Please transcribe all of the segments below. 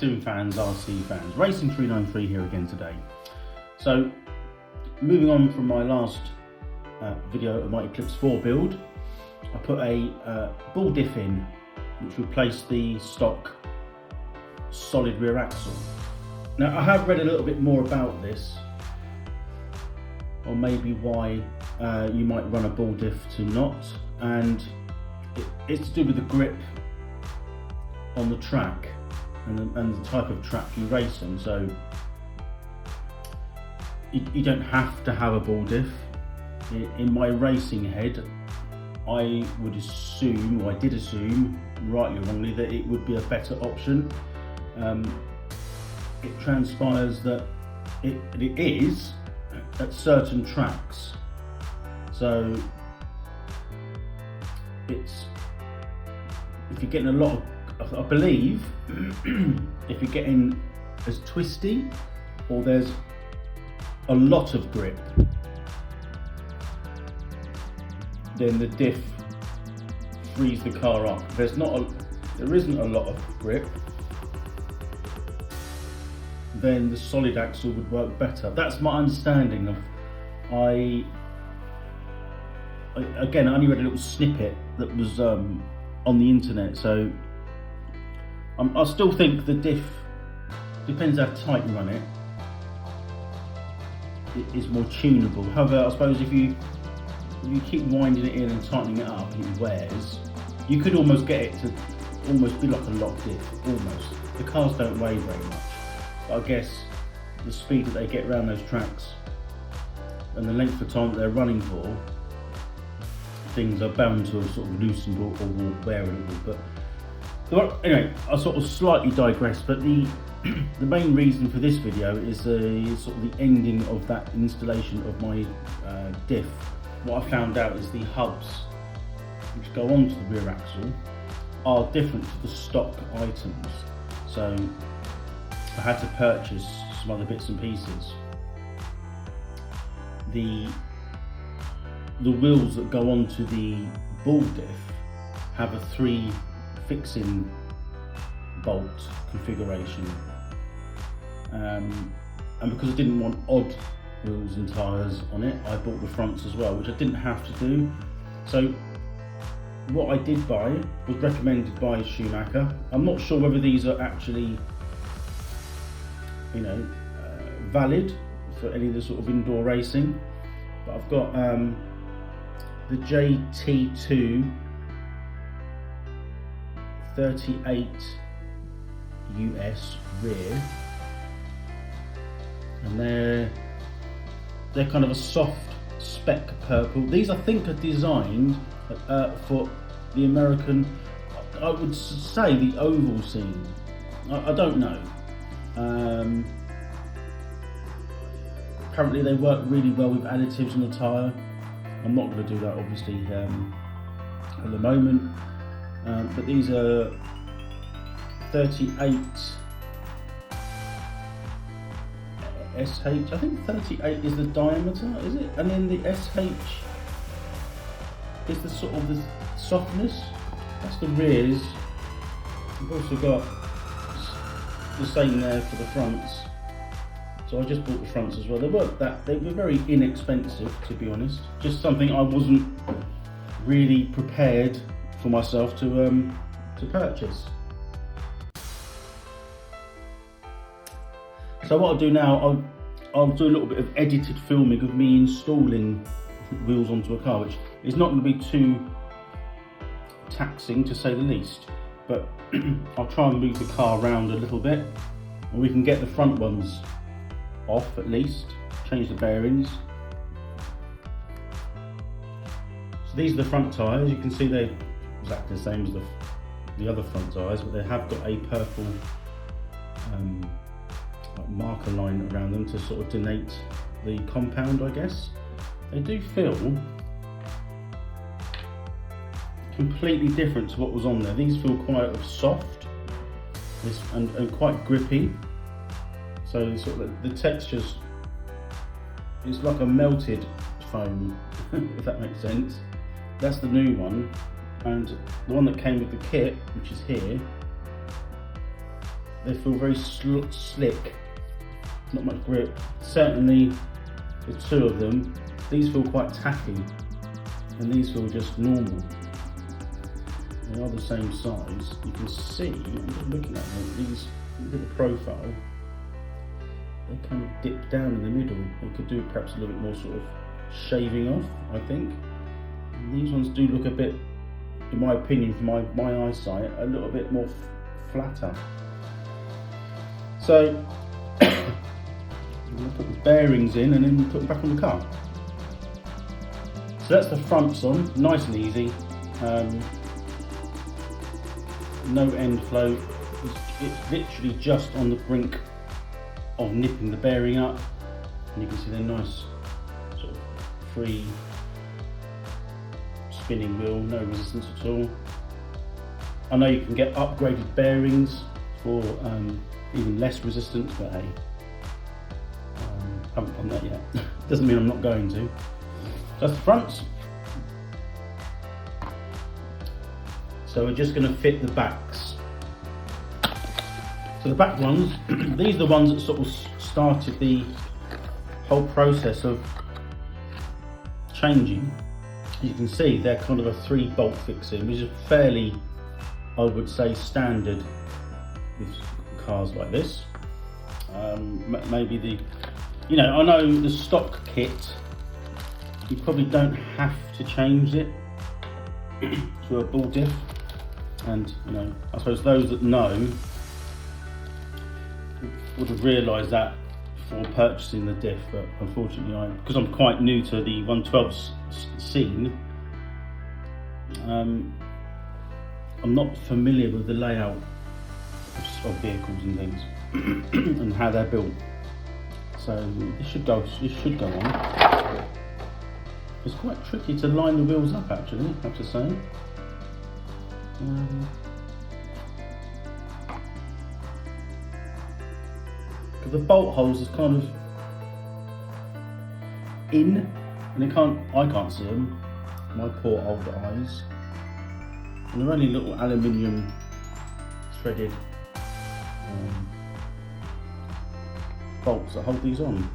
sim fans, RC fans, Racing 393 here again today. So moving on from my last video of my Eclipse 4 build, I put a ball diff in which replaced the stock solid rear axle. Now I have read a little bit more about this, or maybe why you might run a ball diff to not, and it's to do with the grip on the track and the type of track you race on. So you don't have to have a ball diff. In my racing head, I would assume, or I did assume, rightly or wrongly, that it would be a better option. It transpires that it is at certain tracks. So it's, if you're getting a lot of, I believe, if you're getting as twisty or there's a lot of grip, then the diff frees the car up. There isn't a lot of grip, then the solid axle would work better. That's my understanding of. Again, I only read a little snippet that was on the internet, so I still think the diff, depends how tight you run it, it is more tunable. However, I suppose if you keep winding it in and tightening it up and it wears, you could almost get it to almost be like a lock diff, almost. The cars don't weigh very much, but I guess the speed that they get around those tracks and the length of time that they're running for, things are bound to have sort of loosened or wear a little. But anyway, I sort of slightly digress, but the main reason for this video is sort of the ending of that installation of my diff. What I found out is the hubs which go onto the rear axle are different to the stock items. So I had to purchase some other bits and pieces. The wheels that go onto the ball diff have a 3 fixing bolt configuration, and because I didn't want odd wheels and tyres on it, I bought the fronts as well, which I didn't have to do. So what I did buy was recommended by Schumacher. I'm not sure whether these are actually, valid for any of the sort of indoor racing, but I've got the JT2 38 US rear, and they're kind of a soft spec purple. These I think are designed for the American, I would say the oval scene. I don't know. Apparently they work really well with additives in the tyre. I'm not going to do that obviously at the moment, but these are 38 SH, I think 38 is the diameter, is it? And then the SH is the sort of the softness. That's the rears. I've also got the same there for the fronts. So I just bought the fronts as well. They were very inexpensive, to be honest. Just something I wasn't really prepared for myself to purchase. So what I'll do now, I'll do a little bit of edited filming of me installing wheels onto a car, which is not going to be too taxing, to say the least. But I'll try and move the car around a little bit, and we can get the front ones off at least, change the bearings. So these are the front tyres. You can see they're exactly the same as the other front tyres, but they have got a purple like marker line around them to sort of denote the compound, I guess. They do feel completely different to what was on there. These feel quite soft and quite grippy. So sort of the textures, it's like a melted foam, if that makes sense. That's the new one, and the one that came with the kit, which is here, They feel very slick, not much grip. Certainly the two of them, these feel quite tacky and these feel just normal. They are the same size. You can see, I'm just looking at them, these little profile, they kind of dip down in the middle. They could do perhaps a little bit more sort of shaving off, I think. And these ones do look a bit, in my opinion, from my eyesight, a little bit more flatter. So we'll put the bearings in and then we'll put them back on the car. So that's the fronts on, nice and easy. No end flow. It's literally just on the brink of nipping the bearing up, and you can see they're nice sort of free spinning wheel, no resistance at all. I know you can get upgraded bearings for even less resistance, but hey, I haven't done that yet. Doesn't mean I'm not going to. That's the fronts. So we're just going to fit the backs. So the back ones, these are the ones that sort of started the whole process of changing. As you can see, they're kind of a 3-bolt fixing, which is fairly, I would say, standard with cars like this. Maybe the, you know, I know the stock kit, you probably don't have to change it to a ball diff. And, you know, I suppose those that know would have realised that before purchasing the diff, but unfortunately, because I'm quite new to the 112 scene, I'm not familiar with the layout of vehicles and things and how they're built. So this should go on. It's quite tricky to line the wheels up, actually, I have to say. The bolt holes is kind of in, and I can't see them. My poor old eyes. And they're only little aluminium threaded bolts that hold these on.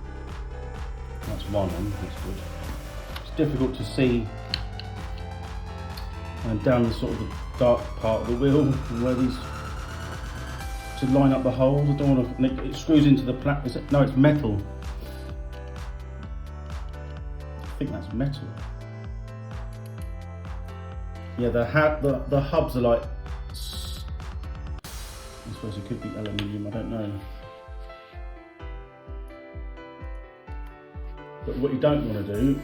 That's one on. That's good. It's difficult to see down the sort of the dark part of the wheel where these to line up the holes. I don't want to. It screws into the plastic. No, it's metal. I think that's metal. Yeah, the hubs are like. I suppose it could be aluminium. I don't know. But what you don't want to do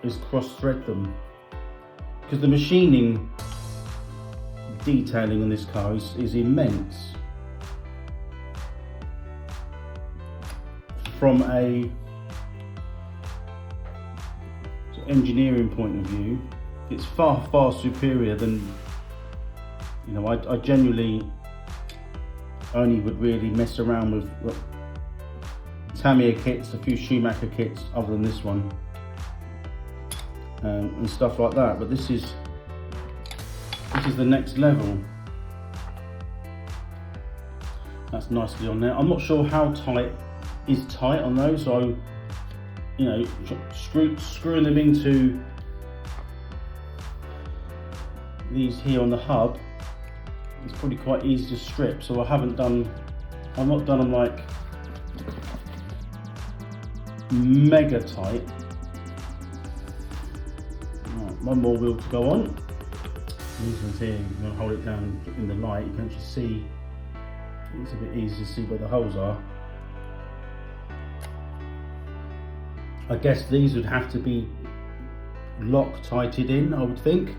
is cross-thread them, because the machining detailing on this car is immense. From a engineering point of view, it's far superior than, you know, I genuinely only would really mess around with Tamiya kits, a few Schumacher kits other than this one. And stuff like that, but this is the next level. That's nicely on there. I'm not sure how tight is tight on those, so you know, screwing them into these here on the hub is probably quite easy to strip. So I'm not done them like mega tight. One more wheel to go on. These ones here, I'm going to hold it down in the light. You can actually see, it's a bit easy to see where the holes are. I guess these would have to be Loctited in, I would think.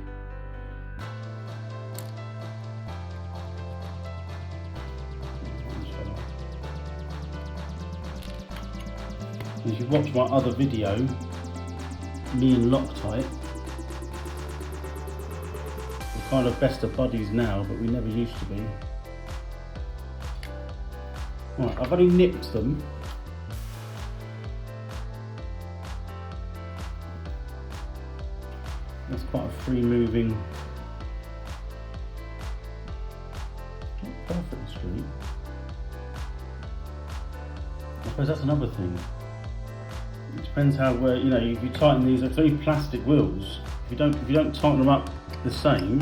If you watch my other video, me and Loctite, we're kind of best of buddies now, but we never used to be. Right, I've only nipped them. That's quite a free moving perfectly straight. I suppose that's another thing. It depends how well, you know, if you tighten these, it's only plastic wheels. If you don't tighten them up the same,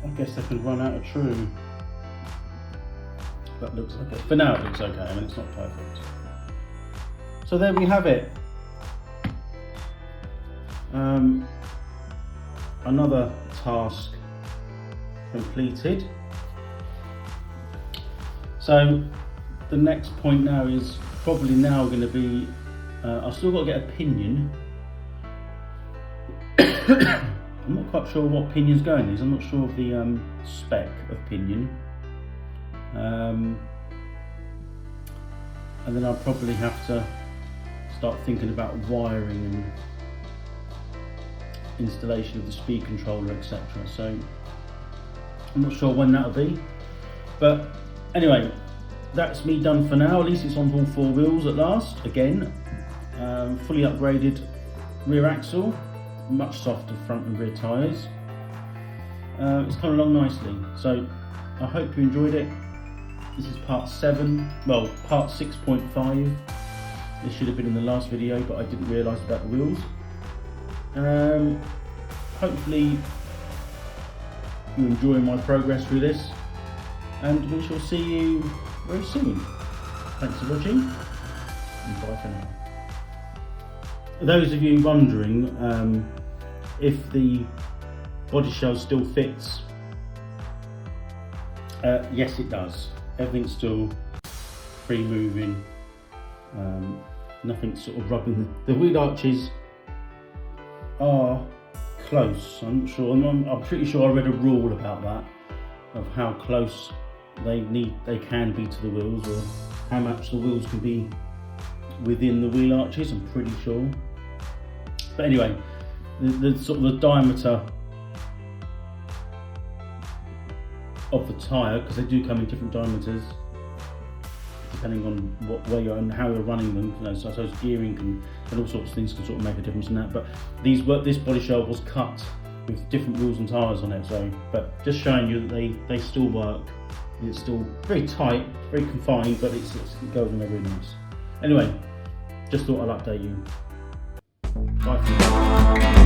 I guess they can run out of true. That looks okay. For now it looks okay, I mean it's not perfect. So there we have it. Another task completed. So the next point now is probably now going to be, I've still got to get a pinion. I'm not quite sure what pinion's going in these. I'm not sure of the spec of pinion. And then I'll probably have to start thinking about wiring and installation of the speed controller, etc. So I'm not sure when that'll be, but anyway, that's me done for now. At least it's on all four wheels at last. Again, fully upgraded rear axle, much softer front and rear tyres. It's come along nicely. So I hope you enjoyed it. This is part 7, well, part 6.5. This should have been in the last video, but I didn't realise about the wheels. Hopefully you enjoy my progress through this, and we shall see you very soon. Thanks for watching, and bye for now. Those of you wondering if the body shell still fits, yes it does. Everything's still free moving, nothing's sort of rubbing. The wheel arches are close. I'm not sure. I'm pretty sure I read a rule about that, of how close they can be to the wheels, or how much the wheels can be within the wheel arches. I'm pretty sure. But anyway, the sort of the diameter of the tyre, because they do come in different diameters depending on what way you're and how you're running them. You know, so I suppose gearing and all sorts of things can sort of make a difference in that. But this body shell was cut with different wheels and tyres on it. So, but just showing you that they still work. It's still very tight, very confined, but it goes on there really nice. Anyway, just thought I'd update you. Bye for now.